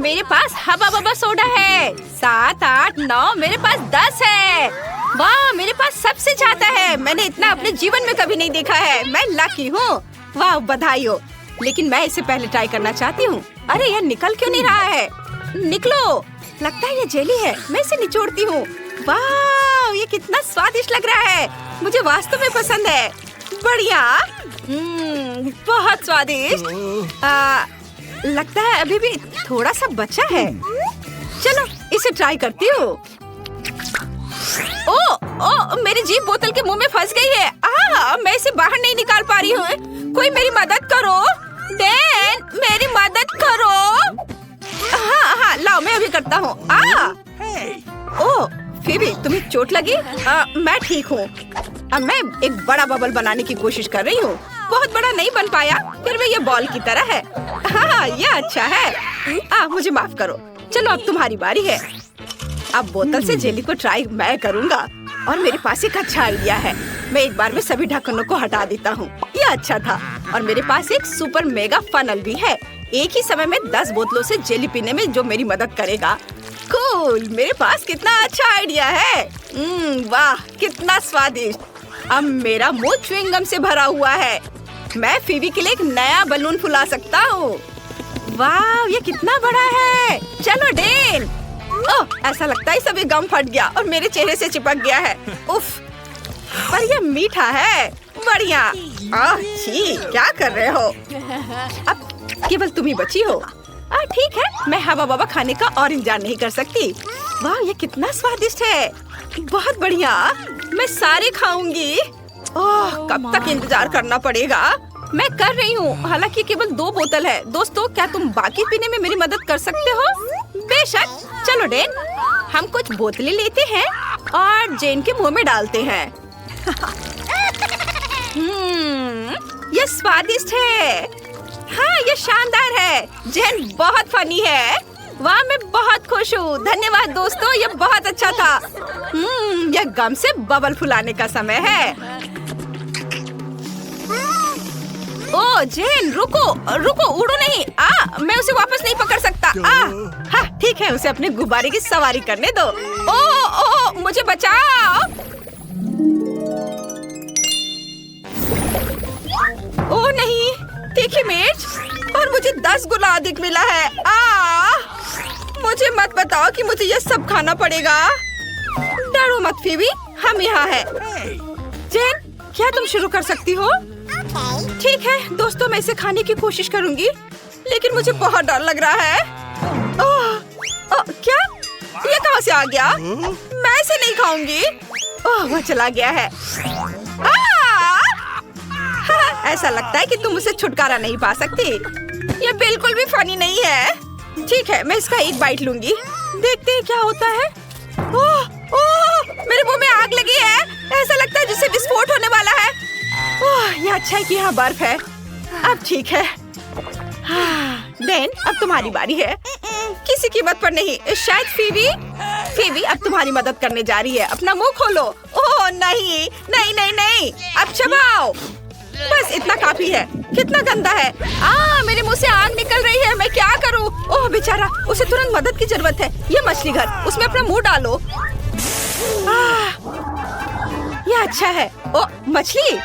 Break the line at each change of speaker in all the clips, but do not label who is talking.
मेरे पास हवा बबा सोडा है। 7, 8, 9, मेरे पास 10 है। वाह, मेरे पास सबसे ज्यादा है। मैंने इतना अपने जीवन में कभी नहीं देखा है। मैं लकी हूँ। वाह, बधाई हो। लेकिन मैं इससे पहले ट्राई करना चाहती हूँ। अरे यार, निकल क्यों नहीं रहा है? निकलो। लगता है ये जेली है। मैं इसे निचोड़ती हूँ। वाह, ये कितना स्वादिष्ट लग रहा है। मुझे वास्तव में पसंद है। बढ़िया। बहुत स्वादिष्ट। लगता है अभी भी थोड़ा सा बचा है। चलो इसे ट्राई करती हूँ। ओ, मेरी जीभ बोतल के मुंह में फंस गई है। मैं इसे बाहर नहीं निकाल पा रही हूँ। कोई मेरी मदद करो। डैन, मेरी मदद करो। हाँ, लाओ, मैं अभी करता हूँ। ओह, फिबी, तुम्हें चोट लगी? मैं ठीक हूँ। अब मैं एक बड़ा बबल बनाने की कोशिश कर रही हूँ। बहुत बड़ा नहीं बन पाया, फिर भी ये बॉल की तरह है। हाँ, ये अच्छा है। मुझे माफ करो। चलो अब तुम्हारी बारी है। अब बोतल से जेली को ट्राई मैं करूँगा। और मेरे पास एक अच्छा आइडिया है। मैं एक बार में सभी ढक्कनों को हटा देता हूँ। ये अच्छा था। और मेरे पास एक सुपर मेगा फनल भी है। एक ही समय में 10 बोतलों से जेली पीने में जो मेरी मदद करेगा। कूल, मेरे पास कितना अच्छा आइडिया है। वाह, कितना स्वादिष्ट। अब मेरा मुंह च्युइंगम से भरा हुआ है। मैं फीवी के लिए एक नया बलून फुला सकता हूँ। वाह, ये कितना बड़ा है। चलो डेन। ओह, ऐसा लगता है सभी गम फट गया और मेरे चेहरे से चिपक गया है। उफ, पर ये मीठा है। बढ़िया। छी, क्या कर रहे हो? अब केवल तुम ही बची हो। ठीक है, मैं हवा बबा खाने का और इंतजार नहीं कर सकती। वाह, ये कितना स्वादिष्ट है। बहुत बढ़िया, मैं सारे खाऊंगी। ओह, कब तक इंतजार करना पड़ेगा? मैं कर रही हूँ। हालांकि केवल 2 बोतल है। दोस्तों, क्या तुम बाकी पीने में मेरी मदद कर सकते हो? बेशक। चलो डेन, हम कुछ बोतलें लेते हैं और जेन के मुंह में डालते हैं। ये स्वादिष्ट है। हाँ, ये शानदार है। जेन बहुत फनी है। वाह, मैं बहुत खुश हूँ। धन्यवाद दोस्तों, ये बहुत अच्छा था। यह गम से बबल फुलाने का समय है। ओ जेन, रुको, उड़ो नहीं। मैं उसे वापस नहीं पकड़ सकता। हाँ, ठीक है, उसे अपने गुब्बारे की सवारी करने दो। ओ, मुझे बचाओ। ओ नहीं, तीखी मिर्च। और मुझे 10 गुना अधिक मिला है। मुझे मत बताओ कि मुझे ये सब खाना पड़ेगा। डरो मत फीवी, हम यहाँ हैं। जेन, क्या तुम शुरू कर सकती हो? ठीक है दोस्तों, मैं इसे खाने की कोशिश करूंगी, लेकिन मुझे बहुत डर लग रहा है। क्या? ये कहाँ से आ गया? मैं इसे नहीं खाऊंगी। वह चला गया है। ऐसा लगता है कि तुम उसे छुटकारा नहीं पा सकती। ये बिल्कुल भी फनी नहीं है। ठीक है, मैं इसका एक बाइट लूंगी। देखते हैं क्या होता है। मेरे मुंह में आग लगी है। ऐसा लगता है जैसे विस्फोट होने वाला है। ये अच्छा है कि यहाँ बर्फ है। अब ठीक है। डेन, अब तुम्हारी बारी है। किसी कीमत पर नहीं। शायद फीवी अब तुम्हारी मदद करने जा रही है। अपना मुंह खोलो। ओह नहीं, नहीं नहीं नहीं, अब चबाओ। बस इतना काफी है। कितना गंदा है। मेरे मुंह से आग निकल रही है। मैं क्या करूं? ओह बेचारा, उसे तुरंत मदद की जरूरत है। ये मछली घर, उसमें अपना मुंह डालो। ये अच्छा है। ओ मछली,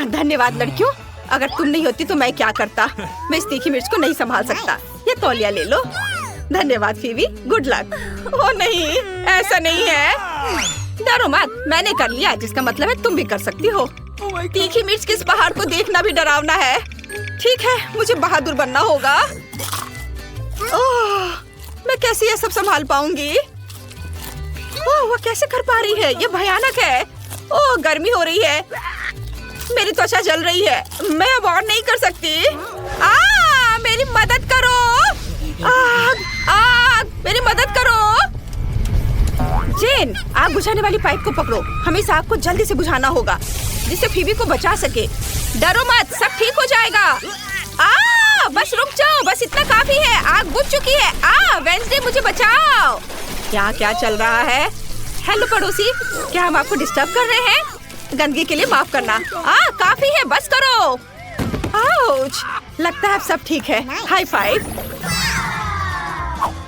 धन्यवाद लड़कियों। अगर तुम नहीं होती तो मैं क्या करता। मैं इस तीखी मिर्च को नहीं संभाल सकता। ये तौलिया ले लो। धन्यवाद फीवी, गुड लक। ओ नहीं, ऐसा नहीं है। डरो मत, मैंने कर लिया, जिसका मतलब है तुम भी कर सकती हो। तीखी मिर्च के इस पहाड़ को देखना भी डरावना है। ठीक है, मुझे बहादुर बनना होगा। मैं कैसे ये सब संभाल पाऊंगी? वो कैसे कर पा रही है? ये भयानक है। गर्मी हो रही है। मेरी त्वचा जल रही है। मैं अब और नहीं कर सकती। मेरी मदद करो। आग, मेरी मदद करो। जेन, आग बुझाने वाली पाइप को पकड़ो। हमें इस आग को जल्दी से बुझाना होगा, जिससे फीवी को बचा सके। डरो मत, सब ठीक हो जाएगा। बस रुक जाओ, बस इतना काफी है। आग बुझ चुकी है। वेंसडे, मुझे बचाओ। क्या चल रहा है? हेलो पड़ोसी, क्या हम आपको डिस्टर्ब कर रहे हैं? गंदगी के लिए माफ करना। काफी है, बस करो। आउच, लगता है अब सब ठीक है। High five.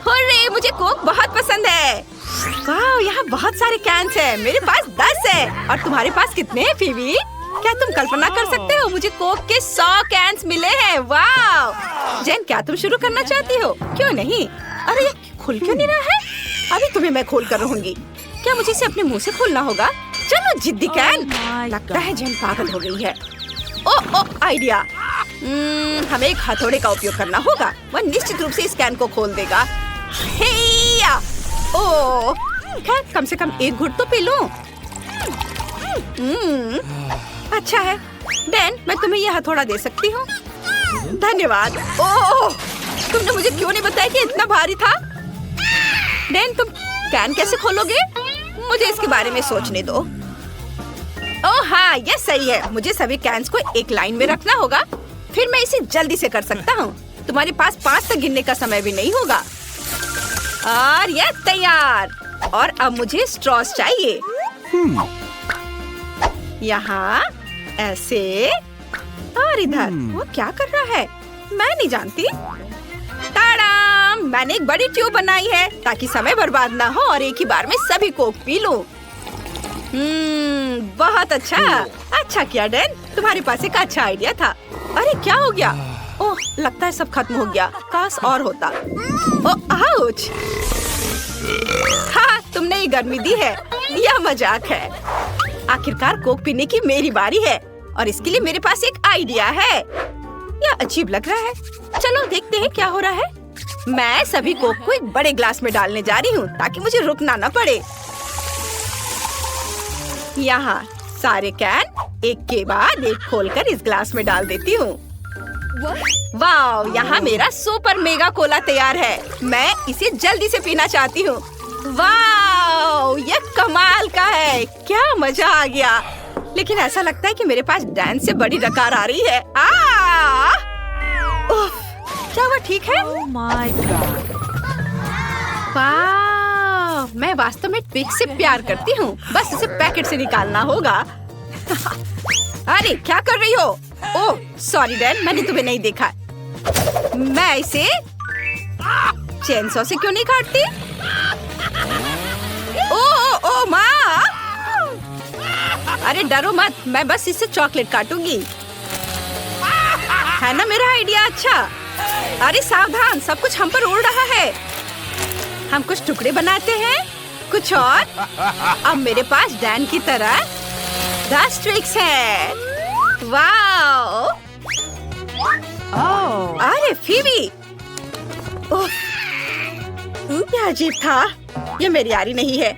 हुर्रे, मुझे कोक बहुत पसंद है। वाह, यहाँ बहुत सारे कैंस हैं। मेरे पास 10 है। और तुम्हारे पास कितने हैं फीबी? क्या तुम कल्पना कर सकते हो? मुझे कोक के 100 कैंस मिले हैं। वाह जेन, क्या तुम शुरू करना चाहती हो? क्यों नहीं? अरे ये खुल क्यों नहीं रहा है? अभी तुम्हें मैं खोल कर रहूंगी। क्या मुझे इसे अपने मुंह से खोलना होगा? चलो जिद्दी कैन। लगता है जेन पागल हो गई है। ओ आइडिया। हमें एक हथौड़े का उपयोग करना होगा। वह निश्चित रूप से इस कैन को खोल देगा। हेया! ओ, खैर कम से कम एक घुट तो पी लूं। अच्छा है। डैन, मैं तुम्हें यह हथौड़ा दे सकती हूँ। धन्यवाद। ओह, तुमने मुझे क्यों नहीं बताया कि इतना भारी था? डैन, तुम कैन कैसे खोलोगे? मुझे इसके बारे में सोचने दो। ओह हाँ, यह सही है। मुझे सभी कैन्स को एक लाइन में रखना होगा। फिर मैं इसे जल्दी से कर सकता हूँ। तुम्हारे पास 5 तक गिनने का समय भी नहीं होगा। और यह तैयार। और अब मुझे स्ट्रॉस चाहिए। यहाँ ऐसे और इधर। वो क्या कर रहा है? मैं नहीं जानती। टाडाम! मैंने एक बड़ी ट्यूब बनाई है ताकि समय बर्बाद ना हो और एक ही बार में सभी कोक पी लूं। बहुत अच्छा। अच्छा किया डैन, तुम्हारे पास एक अच्छा आइडिया था। अरे क्या हो गया? ओह, लगता है सब खत्म हो गया। काश और होता। ओह आउच! हाँ, तुमने ये गर्मी दी है। यह मजाक है। आखिरकार कोक पीने की मेरी बारी है और इसके लिए मेरे पास एक आइडिया है। यह अजीब लग रहा है। चलो देखते हैं क्या हो रहा है। मैं सभी कोक को एक बड़े ग्लास में डालने जा रही हूँ ताकि मुझे रुकना न पड़े। यहाँ सारे कैन एक के बाद एक खोलकर इस ग्लास में डाल देती हूँ। वाह, यहाँ मेरा सुपर मेगा कोला तैयार है। मैं इसे जल्दी से पीना चाहती हूँ। वाह, ये कमाल का है। क्या मजा आ गया। लेकिन ऐसा लगता है कि मेरे पास डैन से बड़ी डकार आ रही है। क्या वो ठीक है?
Oh my God.
वाह, मैं वास्तव में ट्विक से प्यार करती हूँ। बस इसे पैकेट से निकालना होगा। अरे क्या कर रही हो? ओह सॉरी डैन, मैंने तुम्हें नहीं देखा। मैं इसे चेनसॉ से क्यों नहीं काटती? ओ माँ! अरे डरो मत, मैं बस इससे चॉकलेट काटूंगी। है ना मेरा आइडिया अच्छा? अरे सावधान, सब कुछ हम पर उड़ रहा है। हम कुछ टुकड़े बनाते हैं, कुछ और। अब मेरे पास डैन की तरह 10 ट्रिक्स है। वाओ! अरे फीबी! ओह, क्या अजीब था। ये मेरी यारी नहीं है।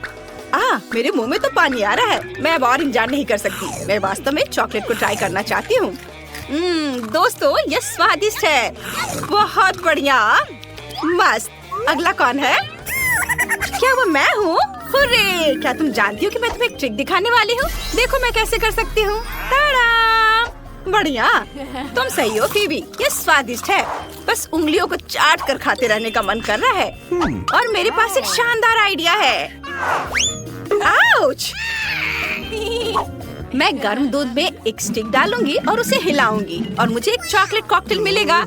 मेरे मुंह में तो पानी आ रहा है। मैं अब और इंतजार नहीं कर सकती। मैं वास्तव में चॉकलेट को ट्राई करना चाहती हूँ। दोस्तों, ये स्वादिष्ट है। बहुत बढ़िया, मस्त। अगला कौन है? क्या वो मैं हूँ? हुर्रे! क्या तुम जानती हो कि मैं तुम्हें एक ट्रिक दिखाने वाली हूँ? देखो मैं कैसे कर सकती हूँ। बढ़िया, तुम सही हो फीबी। ये स्वादिष्ट है। बस उंगलियों को चाट कर खाते रहने का मन कर रहा है। और मेरे पास एक शानदार आइडिया है। आउच! मैं गर्म दूध में एक स्टिक डालूंगी और उसे हिलाऊंगी और मुझे एक चॉकलेट कॉकटेल मिलेगा।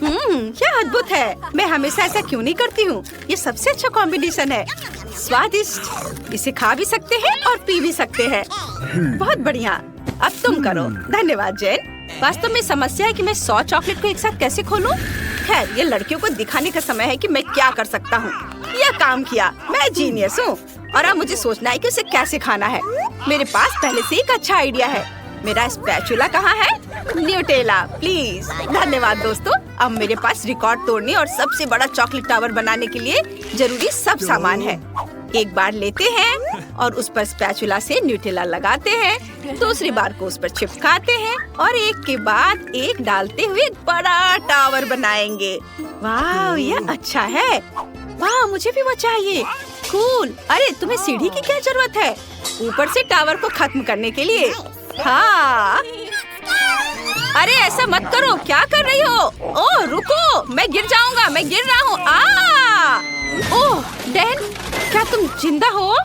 क्या अद्भुत है। मैं हमेशा ऐसा क्यों नहीं करती हूँ? ये सबसे अच्छा कॉम्बिनेशन है। स्वादिष्ट, इसे खा भी सकते हैं और पी भी सकते हैं। बहुत बढ़िया। अब तुम करो। धन्यवाद जेन। वास्तव में समस्या है कि मैं 100 चॉकलेट को एक साथ कैसे खोलूं? खैर, ये लड़कियों को दिखाने का समय है कि मैं क्या कर सकता हूँ। यह काम किया। मैं जीनियस हूँ। और अब मुझे सोचना है कि उसे कैसे खाना है। मेरे पास पहले से एक अच्छा आइडिया है। मेरा स्पैचुला कहाँ है? Nutella please. धन्यवाद दोस्तों। अब मेरे पास रिकॉर्ड तोड़ने और सबसे बड़ा चॉकलेट टावर बनाने के लिए जरूरी सब सामान है। एक बार लेते हैं और उस पर स्पैचुला से न्यूटेला लगाते हैं। दूसरी बार को उस पर चिपकाते हैं और एक के बाद एक डालते हुए एक बड़ा टावर बनाएंगे। वाह, ये अच्छा है। वाह, मुझे भी वो चाहिए। कूल। अरे तुम्हें सीढ़ी की क्या जरूरत है? ऊपर से टावर को खत्म करने के लिए। हाँ। अरे ऐसा मत करो। क्या कर रही हो? ओह रुको, मैं गिर जाऊंगा। मैं गिर रहा हूँ। ओह डैन, क्या तुम जिंदा हो?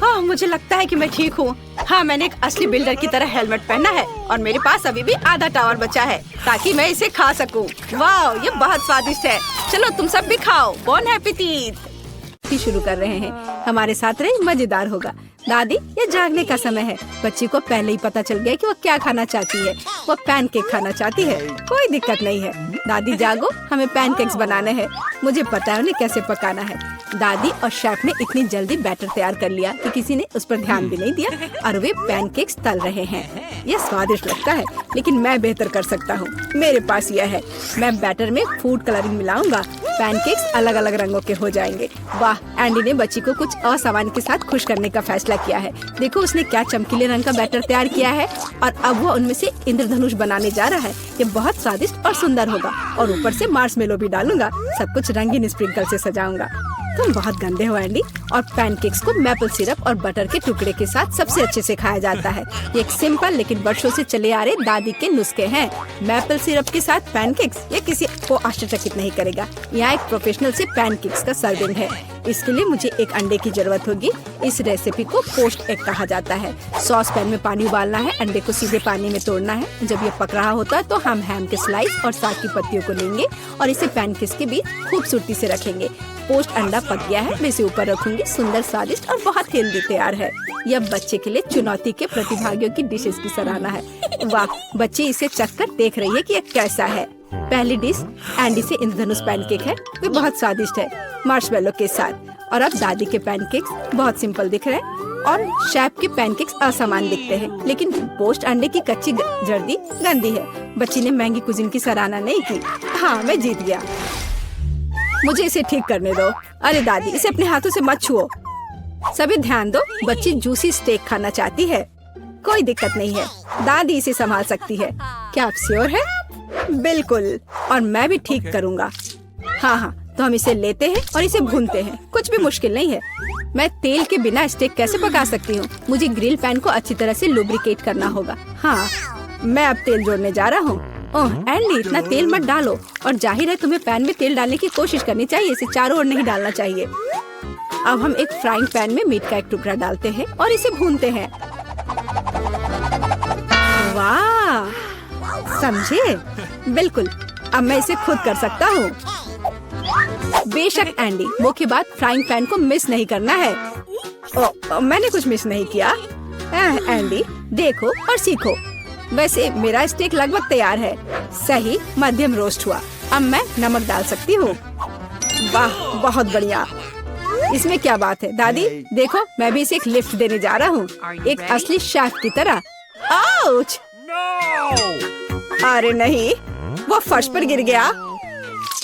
हाँ, मुझे लगता है कि मैं ठीक हूँ। हाँ, मैंने एक असली बिल्डर की तरह हेलमेट पहना है और मेरे पास अभी भी आधा टावर बचा है ताकि मैं इसे खा सकूँ। वाह, ये बहुत स्वादिष्ट है। चलो तुम सब भी खाओ। Bone appétit. शुरू कर रहे हैं। हमारे साथ रहे, मजेदार होगा। दादी, ये जागने का समय है। बच्ची को पहले ही पता चल गया कि वो क्या खाना चाहती है। वो पैनकेक खाना चाहती है। कोई दिक्कत नहीं है। दादी जागो, हमें पैनकेक्स बनाने हैं। मुझे पता है उन्हें कैसे पकाना है। दादी और शेफ ने इतनी जल्दी बैटर तैयार कर लिया कि किसी ने उस पर ध्यान भी नहीं दिया और वे पैनकेक्स तल रहे हैं। यह स्वादिष्ट लगता है, लेकिन मैं बेहतर कर सकता हूँ। मेरे पास यह है। मैं बैटर में फूड कलरिंग मिलाऊंगा। पैनकेक्स अलग अलग रंगों के हो जाएंगे। वाह, एंडी ने बच्ची को कुछ असामान्य के साथ खुश करने का फैसला किया है। देखो उसने क्या चमकीले रंग का बैटर तैयार किया है और अब वो उनमें से इंद्रधनुष बनाने जा रहा है। ये बहुत स्वादिष्ट और सुंदर होगा और ऊपर से मार्शमेलो भी डालूंगा। सब कुछ रंगीन स्प्रिंकल से सजाऊंगा। तुम बहुत गंदे हो एंडी। और पैनकेक्स को मैपल सिरप और बटर के टुकड़े के साथ सबसे अच्छे से खाया जाता है। ये एक सिंपल लेकिन वर्षों से चले आ रहे दादी के नुस्खे हैं। मैपल सिरप के साथ पैनकेक्स, ये किसी को आश्चर्यचकित नहीं करेगा। यहाँ एक प्रोफेशनल से पैनकेक्स का सर्विंग है। इसके लिए मुझे एक अंडे की जरूरत होगी। इस रेसिपी को पोस्ट एग कहा जाता है। सॉस पैन में पानी उबालना है। अंडे को सीधे पानी में तोड़ना है। जब ये पक रहा होता है तो हम हैम के स्लाइस और साग की पत्तियों को लेंगे और इसे पैनकेक्स के बीच खूबसूरती से रखेंगे। पोस्ट अंडा पक गया है, मैं इसे ऊपर रखूंगी। सुंदर, स्वादिष्ट और बहुत हेल्दी तैयार है। यह बच्चे के लिए चुनौती के प्रतिभागियों की डिशेस की सराहना है। वाह, बच्चे इसे चखकर देख रही है कि यह कैसा है। पहली डिश एंडी से इंद्रधनुष पैनकेक है। वे बहुत स्वादिष्ट है मार्शमेलो के साथ। और अब दादी के पैनकेक्स बहुत सिंपल दिख रहे हैं और शेफ के पैनकेक्स असामान्य दिखते हैं। लेकिन पोस्ट अंडे की कच्ची जर्दी गंदी है। बच्ची ने महंगी कुजीन की सराहना नहीं की। हाँ, मैं जीत गया। मुझे इसे ठीक करने दो। अरे दादी, इसे अपने हाथों से मत छुओ। सभी ध्यान दो, बच्ची जूसी स्टेक खाना चाहती है। कोई दिक्कत नहीं है, दादी इसे संभाल सकती है। क्या आप श्योर है? बिल्कुल, और मैं भी ठीक करूँगा। हाँ, तो हम इसे लेते हैं और इसे भूनते हैं। कुछ भी मुश्किल नहीं है। मैं तेल के बिना स्टेक कैसे पका सकती हूँ? मुझे ग्रिल पैन को अच्छी तरह से लुब्रिकेट करना होगा। हाँ, मैं अब तेल जोड़ने जा रहा हूँ। ओह एंडी, इतना तेल मत डालो। और जाहिर है तुम्हें पैन में तेल डालने की कोशिश करनी चाहिए। इसे चारों ओर नहीं डालना चाहिए। अब हम एक फ्राइंग पैन में मीट का एक टुकड़ा डालते हैं और इसे भूनते हैं। वाह, समझे? बिल्कुल, अब मैं इसे खुद कर सकता हूँ। बेशक एंडी, मुख्य बात फ्राइंग पैन को मिस नहीं करना है। मैंने कुछ मिस नहीं किया। एंडी, देखो और सीखो। वैसे मेरा स्टेक लगभग तैयार है। सही मध्यम रोस्ट हुआ। अब मैं नमक डाल सकती हूँ। वाह, बहुत बढ़िया। इसमें क्या बात है दादी? देखो, मैं भी इसे एक लिफ्ट देने जा रहा हूँ, एक असली शेफ की तरह। आउच! अरे नहीं, वो फर्श पर गिर गया।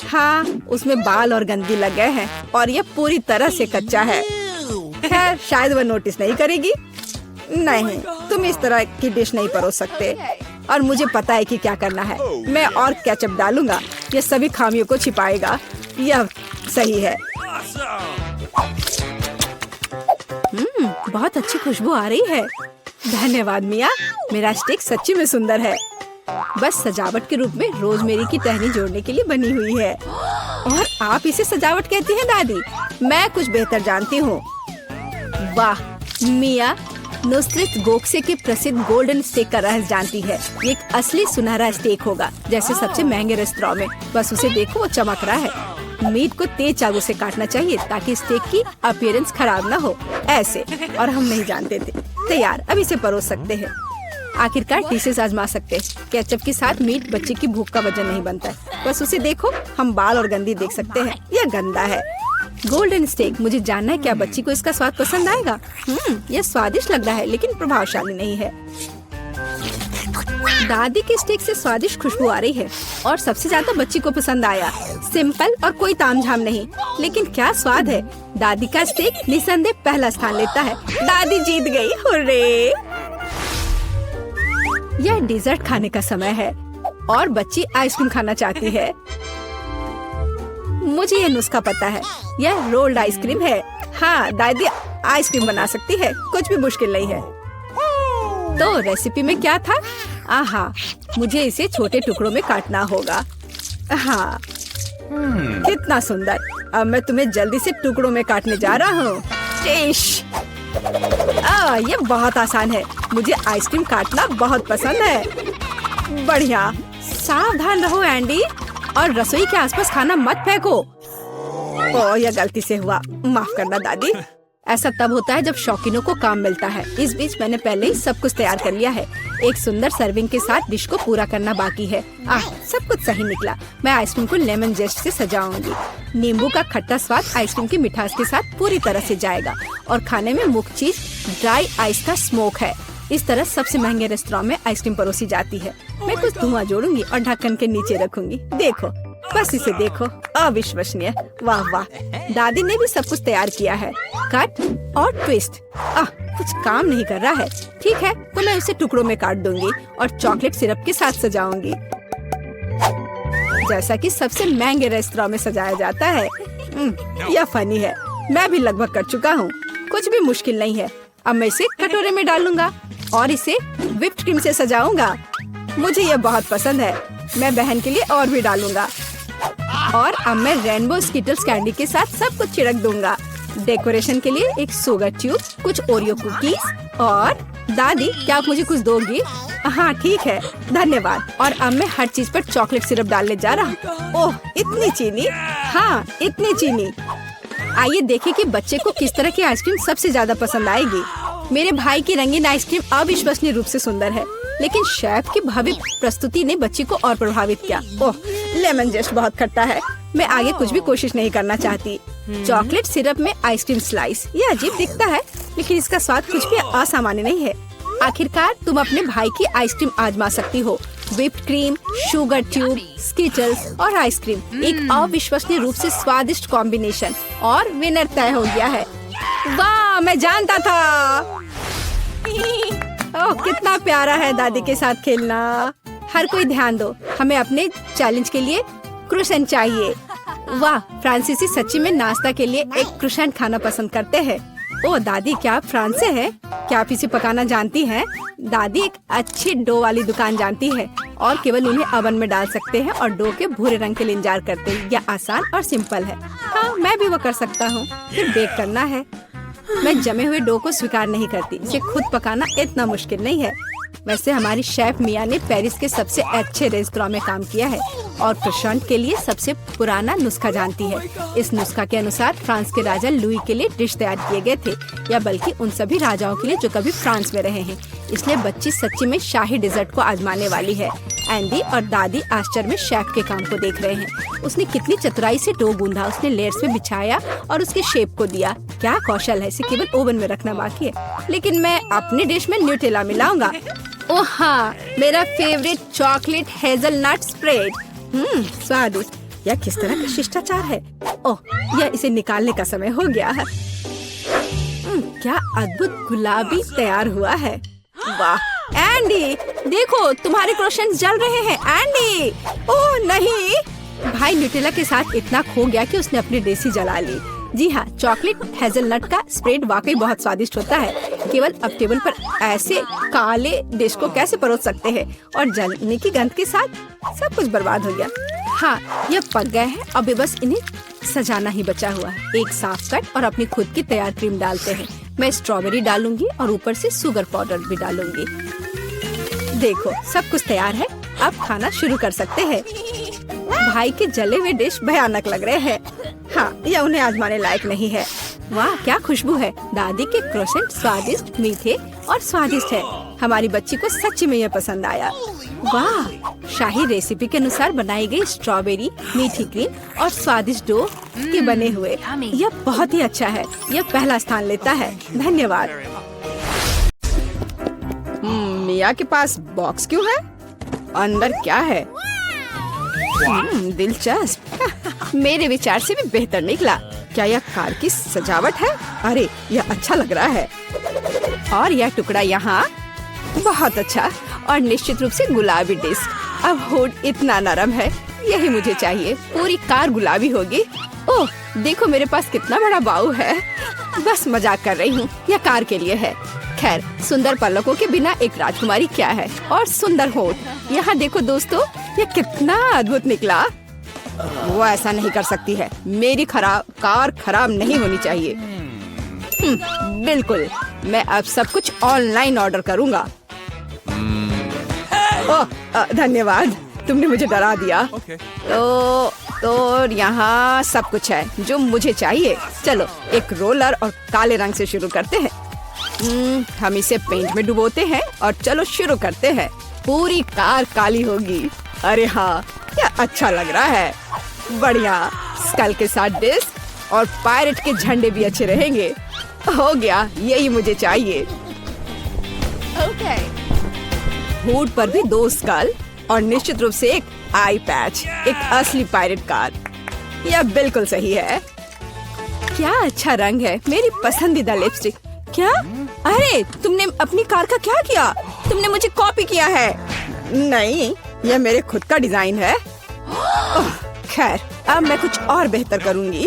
हाँ, उसमें बाल और गंदगी लग गए हैं और ये पूरी तरह से कच्चा है। खैर, शायद वह नोटिस नहीं करेगी। नहीं, तुम इस तरह की डिश नहीं परोस सकते। और मुझे पता है कि क्या करना है। मैं और केचप डालूंगा। ये सभी खामियों को छिपाएगा। यह सही है। बहुत अच्छी खुशबू आ रही है। धन्यवाद मिया, मेरा स्टेक सच्ची में सुंदर है। बस सजावट के रूप में रोजमेरी की टहनी जोड़ने के लिए बनी हुई है। और आप इसे सजावट कहती हैं दादी? मैं कुछ बेहतर जानती हूँ। वाह, मिया नुसरत गोखसे के प्रसिद्ध गोल्डन स्टेक का रहस्य जानती है। ये एक असली सुनहरा स्टेक होगा, जैसे सबसे महंगे रेस्तरां में। बस उसे देखो, वो चमक रहा है। मीट को तेज चाकू से काटना चाहिए ताकि स्टेक की अपीयरेंस खराब ना हो। ऐसे, और हम नहीं जानते थे। तैयार, अब इसे परोस सकते हैं। आखिरकार डिशेस आजमा सकते हैं। केचप के साथ मीट बच्चे की भूख का वजन नहीं बनता है। बस उसे देखो, हम बाल और गंदी देख सकते हैं। यह गंदा है। गोल्डन स्टेक, मुझे जानना है क्या बच्ची को इसका स्वाद पसंद आएगा। यह स्वादिष्ट लग रहा है लेकिन प्रभावशाली नहीं है। दादी के स्टेक से स्वादिष्ट खुशबू आ रही है और सबसे ज्यादा बच्ची को पसंद आया। सिंपल और कोई तामझाम नहीं, लेकिन क्या स्वाद है। दादी का स्टेक निसंदेह पहला स्थान लेता है। दादी जीत गई, हुर्रे। यह डिजर्ट खाने का समय है और बच्ची आइसक्रीम खाना चाहती है। मुझे यह नुस्खा पता है। यह रोल्ड आइसक्रीम है। हाँ, दादी आइसक्रीम बना सकती है। कुछ भी मुश्किल नहीं है। तो रेसिपी में क्या था? आहा, मुझे इसे छोटे टुकड़ों में काटना होगा। हाँ, कितना सुंदर। अब मैं तुम्हें जल्दी से टुकड़ों में काटने जा रहा हूँ। ये बहुत आसान है। मुझे आइसक्रीम काटना बहुत पसंद है। बढ़िया। सावधान रहो एंडी, और रसोई के आसपास खाना मत फेंको। ओह, यह गलती से हुआ, माफ करना दादी। ऐसा तब होता है जब शौकीनों को काम मिलता है। इस बीच मैंने पहले ही सब कुछ तैयार कर लिया है। एक सुंदर सर्विंग के साथ डिश को पूरा करना बाकी है। सब कुछ सही निकला। मैं आइसक्रीम को लेमन जेस्ट से सजाऊंगी। नींबू का खट्टा स्वाद आइसक्रीम की मिठास के साथ पूरी तरह से जाएगा, और खाने में मुख्य चीज ड्राई आइस का स्मोक है। इस तरह सबसे महंगे रेस्टोरेंट में आइसक्रीम परोसी जाती है। मैं कुछ धुआं जोड़ूंगी और ढक्कन के नीचे रखूंगी। देखो, बस इसे देखो, अविश्वसनीय। वाह वाह, दादी ने भी सब कुछ तैयार किया है। कट और ट्विस्ट। कुछ काम नहीं कर रहा है। ठीक है, तो मैं उसे टुकड़ों में काट दूंगी और चॉकलेट सिरप के साथ सजाऊंगी, जैसा कि सबसे महंगे रेस्टोरेंट में सजाया जाता है। यह फनी है। मैं भी लगभग कर चुका हूँ। कुछ भी मुश्किल नहीं है। अब मैं इसे कटोरे में डालूंगा और इसे व्हिप्ड क्रीम से सजाऊंगा। मुझे यह बहुत पसंद है। मैं बहन के लिए और भी डालूंगा, और अब मैं रेनबो स्किटल्स कैंडी के साथ सब कुछ छिड़क दूंगा। डेकोरेशन के लिए एक शुगर ट्यूब, कुछ ओरियो कुकीज, और दादी, क्या आप मुझे कुछ दोगी? हाँ ठीक है, धन्यवाद। और अब मैं हर चीज पर चॉकलेट सिरप डालने जा रहा हूँ। ओह, इतनी चीनी। हाँ, इतनी चीनी। आइए देखें कि बच्चे को किस तरह की आइसक्रीम सबसे ज्यादा पसंद आएगी। मेरे भाई की रंगीन आइसक्रीम अविश्वसनीय रूप से सुंदर है, लेकिन शेफ की भव्य प्रस्तुति ने बच्ची को और प्रभावित किया। ओह, लेमन जेस्ट बहुत खट्टा है। मैं आगे कुछ भी कोशिश नहीं करना चाहती। चॉकलेट सिरप में आइसक्रीम स्लाइस, ये अजीब दिखता है, लेकिन इसका स्वाद कुछ भी असामान्य नहीं है। आखिरकार तुम अपने भाई की आइसक्रीम आजमा सकती हो। Whipped cream, sugar tube, Skittles और आइसक्रीम, एक अविश्वसनीय रूप से स्वादिष्ट कॉम्बिनेशन, और विनर तय हो गया है। वाह, मैं जानता था। ओह, कितना प्यारा है दादी के साथ खेलना। हर कोई ध्यान दो, हमें अपने चैलेंज के लिए क्रोसेंट चाहिए। वाह, फ्रांसीसी सच्ची में नाश्ता के लिए एक क्रोसेंट खाना पसंद करते हैं। ओह दादी, क्या आप फ्रांस से हैं? क्या आप इसे पकाना जानती हैं? दादी एक अच्छी डो वाली दुकान जानती है, और केवल उन्हें ओवन में डाल सकते हैं और डो के भूरे रंग के लिए इंतजार करते हैं। यह आसान और सिंपल है। हाँ, मैं भी वो कर सकता हूँ। फिर बेक करना है। मैं जमे हुए डो को स्वीकार नहीं करती। इसे खुद पकाना इतना मुश्किल नहीं है। वैसे हमारी शेफ मिया ने पेरिस के सबसे अच्छे रेस्टोरेंट में काम किया है, और क्रोसेंट के लिए सबसे पुराना नुस्खा जानती है। इस नुस्खा के अनुसार फ्रांस के राजा लुई के लिए डिश तैयार किए गए थे, या बल्कि उन सभी राजाओं के लिए जो कभी फ्रांस में रहे हैं। इसलिए बच्ची सच्ची में शाही डिजर्ट को आजमाने वाली है। एंडी और दादी आश्चर्य में शेफ के काम को देख रहे हैं। उसने कितनी चतुराई से डो गूंधा, उसने लेयर्स में बिछाया और उसके शेप को दिया। क्या कौशल है, इसे केवल ओवन में रखना बाकी है। लेकिन मैं अपनी डिश में न्यूटेला मिलाऊंगा। ओह हाँ, मेरा फेवरेट चॉकलेट हेजलनट स्प्रेड। स्वादिष्ट। यह किस तरह का शिष्टाचार है। ओह, यह इसे निकालने का समय हो गया है। क्या अद्भुत गुलाबी तैयार हुआ है। वाह एंडी, देखो तुम्हारे क्रोसेंट्स जल रहे हैं। एंडी, ओह नहीं। भाई न्यूटेला के साथ इतना खो गया कि उसने अपनी डिश ही जला ली। जी हाँ, चॉकलेट हेजलनट का स्प्रेड वाकई बहुत स्वादिष्ट होता है। केवल अब टेबल पर ऐसे काले डिश को कैसे परोस सकते हैं, और जलने की गंध के साथ सब कुछ बर्बाद हो गया। हाँ, यह पक गए हैं। अब बस इन्हें सजाना ही बचा हुआ है। एक साफ कट और अपनी खुद की तैयार क्रीम डालते हैं। मैं स्ट्रॉबेरी डालूंगी और ऊपर से शुगर पाउडर भी डालूंगी। देखो, सब कुछ तैयार है। अब खाना शुरू कर सकते हैं। भाई के जले हुए डिश भयानक लग रहे हैं। हाँ, यह उन्हें आजमाने लायक नहीं है। वाह, क्या खुशबू है। दादी के क्रोसेंट स्वादिष्ट, मीठे और स्वादिष्ट है। हमारी बच्ची को सच्ची में यह पसंद आया। वाह, शाही रेसिपी के अनुसार बनाई गई स्ट्रॉबेरी, मीठी क्रीम और स्वादिष्ट डो के बने हुए, यह बहुत ही अच्छा है। यह पहला स्थान लेता है। धन्यवाद। मिया के पास बॉक्स क्यों है? अंदर क्या है? दिलचस्प। मेरे विचार से भी बेहतर निकला। क्या यह कार की सजावट है? अरे, यह अच्छा लग रहा है। और यह टुकड़ा यहाँ, बहुत अच्छा। और निश्चित रूप से गुलाबी डिस्क। अब हुड इतना नरम है, यही मुझे चाहिए। पूरी कार गुलाबी होगी। ओह देखो, मेरे पास कितना बड़ा बाऊ है। बस मजाक कर रही हूँ, यह कार के लिए है। खैर, सुंदर पलकों के बिना एक राजकुमारी क्या है। और सुंदर होठ। यहाँ देखो दोस्तों, यह कितना अद्भुत निकला। वो ऐसा नहीं कर सकती है। मेरी कार खराब नहीं होनी चाहिए। बिल्कुल, मैं अब सब कुछ ऑनलाइन ऑर्डर करूँगा। ओह धन्यवाद, तुमने मुझे डरा दिया। तो यहाँ सब कुछ है जो मुझे चाहिए। चलो एक रोलर और काले रंग से शुरू करते हैं। हम इसे पेंट में डुबोते हैं और चलो शुरू करते हैं। पूरी कार काली होगी। अरे हाँ, क्या अच्छा लग रहा है। बढ़िया, स्कल के साथ डिस्क और पायरेट के झंडे भी अच्छे रहेंगे। हो गया, यही मुझे चाहिए। हुड पर भी 2 स्कल और निश्चित रूप से एक आई पैच, एक असली पायरेट कार। यह बिल्कुल सही है। क्या अच्छा रंग है, मेरी पसंदीदा लिपस्टिक। क्या? अरे तुमने अपनी कार का क्या किया? तुमने मुझे कॉपी किया है। नहीं, यह मेरे खुद का डिजाइन है। खैर, अब मैं कुछ और बेहतर करूंगी।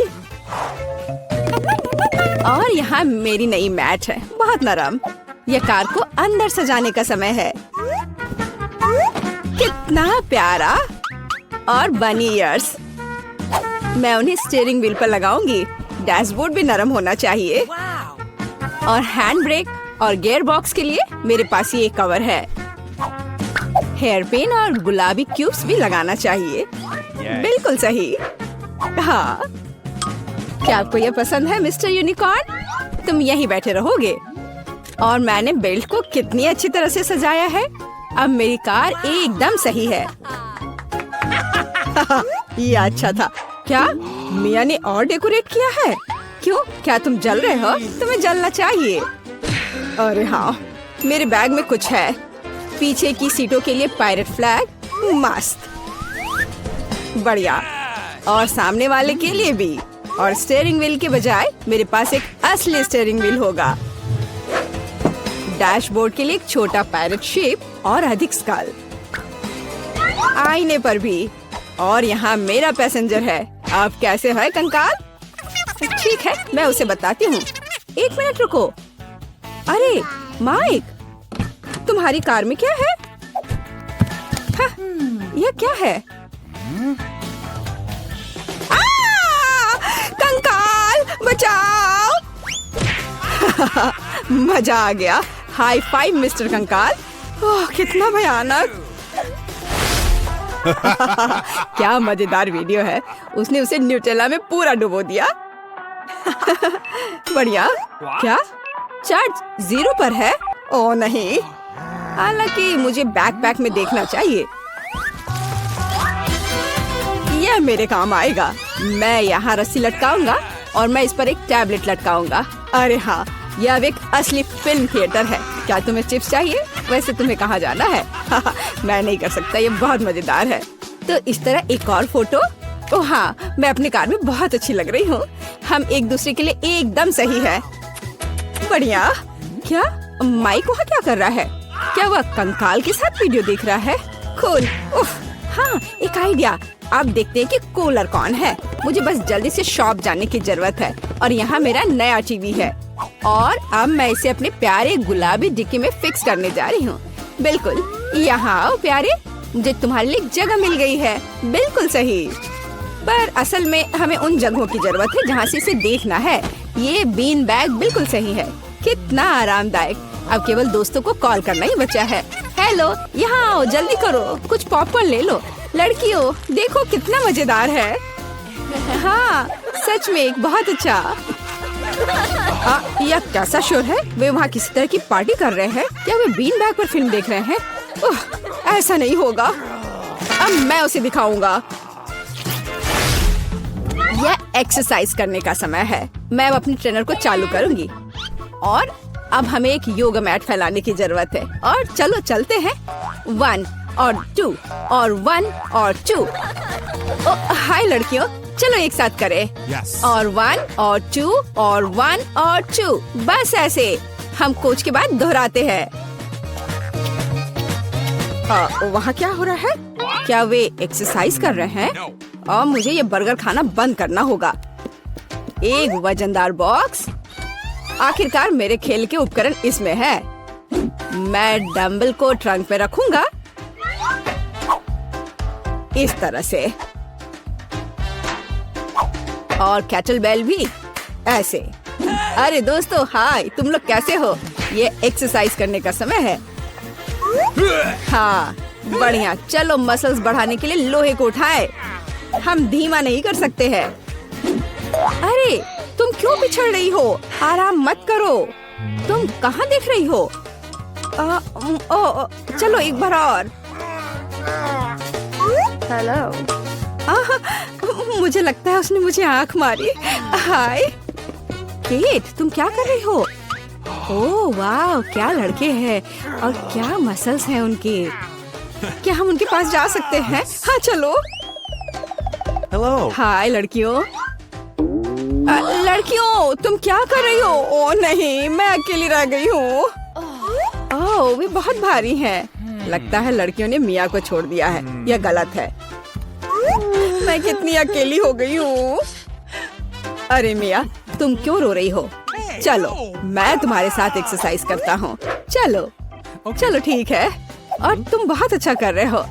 और यहाँ मेरी नई मैट है, बहुत नरम। यह कार को अंदर सजाने का समय है। कितना प्यारा। और बनी ईयर्स, मैं उन्हें स्टीयरिंग व्हील पर लगाऊंगी। डैशबोर्ड भी नरम होना चाहिए। और हैंड ब्रेक और गियर बॉक्स के लिए मेरे पास ये कवर है। हेयर पिन और गुलाबी क्यूब्स भी लगाना चाहिए। बिल्कुल सही। हाँ, क्या आपको ये पसंद है मिस्टर यूनिकॉर्न? तुम यहीं बैठे रहोगे। और मैंने बेल्ट को कितनी अच्छी तरह से सजाया है। अब मेरी कार एकदम सही है। ये अच्छा था। क्या मिया ने और डेकोरेट किया है? क्यों, क्या तुम जल रहे हो? तुम्हें जलना चाहिए। अरे हाँ, मेरे बैग में कुछ है। पीछे की सीटों के लिए पायरेट फ्लैग, मस्त। बढ़िया। और सामने वाले के लिए भी। और स्टीयरिंग व्हील के बजाय मेरे पास एक असली स्टीयरिंग व्हील होगा। डैशबोर्ड के लिए एक छोटा पायरेट शेप और अधिक स्कल। आईने पर भी। और यहाँ मेरा पैसेंजर है। आप कैसे है कंकाल? ठीक है, मैं उसे बताती हूँ। 1 मिनट रुको। अरे माइक, तुम्हारी कार में क्या है? हाँ, यह क्या है? कंकाल बचाओ। मजा आ गया। हाई फाइव मिस्टर कंकाल। ओह, कितना भयानक। क्या मजेदार वीडियो है। उसने उसे न्यूटेला में पूरा डुबो दिया। बढ़िया। क्या चार्ज 0 पर है? ओह नहीं, हालांकि मुझे बैकपैक में देखना चाहिए। यह मेरे काम आएगा। मैं यहाँ रस्सी लटकाऊंगा और मैं इस पर एक टैबलेट लटकाऊंगा। अरे हाँ, यह अब एक असली फिल्म थिएटर है। क्या तुम्हें चिप्स चाहिए? वैसे तुम्हें कहाँ जाना है? मैं नहीं कर सकता, ये बहुत मजेदार है। तो इस तरह एक और फोटो। ओह हाँ, मैं अपनी कार में बहुत अच्छी लग रही हूँ। हम एक दूसरे के लिए एकदम सही है। बढ़िया। क्या माइक वहाँ क्या कर रहा है? क्या वह कंकाल के साथ वीडियो देख रहा है? कूल। उफ, हाँ, एक आइडिया। अब देखते हैं कि कूलर कौन है। मुझे बस जल्दी से शॉप जाने की जरूरत है। और यहाँ मेरा नया टीवी है। और अब मैं इसे अपने प्यारे गुलाबी डिक्की में फिक्स करने जा रही हूँ। बिल्कुल, यहाँ आओ प्यारे, मुझे तुम्हारे लिए जगह मिल गई है। बिल्कुल सही। पर असल में हमें उन जगहों की जरूरत है जहाँ से इसे देखना है। ये बीन बैग बिल्कुल सही है। कितना आरामदायक। अब केवल दोस्तों को कॉल करना ही बचा है। हेलो, यहाँ आओ, जल्दी करो, कुछ पॉपकॉर्न ले लो। लड़कियों, देखो कितना मजेदार है। हाँ, सच में बहुत अच्छा। यह कैसा शोर है? वे वहाँ किसी तरह की पार्टी कर रहे हैं? क्या वे बीन बैग पर फिल्म देख रहे हैं? ओह, ऐसा नहीं होगा। अब मैं उसे दिखाऊंगा। यह एक्सरसाइज करने का समय है। मैं अब अपनी ट्रेनर को चालू करूंगी। और अब हमें एक योगा मैट फैलाने की जरूरत है। और चलो चलते हैं। 1 और 2 और 1 और 2। हाय लड़कियों, चलो एक साथ करें। और 1 और 2 और 1 और 2। बस ऐसे हम कोच के बाद दोहराते हैं। वहाँ क्या हो रहा है? क्या वे एक्सरसाइज कर रहे हैं? और मुझे ये बर्गर खाना बंद करना होगा। एक वजनदार बॉक्स। आखिरकार मेरे खेल के उपकरण इसमें है। मैं डंबल को ट्रंक पे रखूंगा इस तरह से। और कैटल बेल भी ऐसे। अरे दोस्तों हाय, तुम लोग कैसे हो? ये एक्सरसाइज करने का समय है। हाँ बढ़िया, चलो मसल्स बढ़ाने के लिए लोहे को उठाए। हम धीमा नहीं कर सकते हैं। अरे तुम क्यों पिछड़ रही हो? आराम मत करो। तुम कहाँ देख रही हो? चलो एक बार और। हेलो। मुझे लगता है उसने मुझे आंख मारी। हाय केट, तुम क्या कर रही हो? ओह वाह, क्या लड़के हैं और क्या मसल्स हैं उनके। क्या हम उनके पास जा सकते हैं? हाँ चलो।
Hello.
हाय लड़कियों। लड़कियों तुम क्या कर रही हो? ओ नहीं, मैं अकेली रह गई हूँ। ओह वे बहुत भारी हैं। लगता है लड़कियों ने मिया को छोड़ दिया है। यह गलत है। मैं कितनी अकेली हो गई हूँ। अरे मिया, तुम क्यों रो रही हो? चलो मैं तुम्हारे साथ एक्सरसाइज करता हूँ। चलो चलो ठीक है। और तुम बहुत अच्छा कर रहे हो।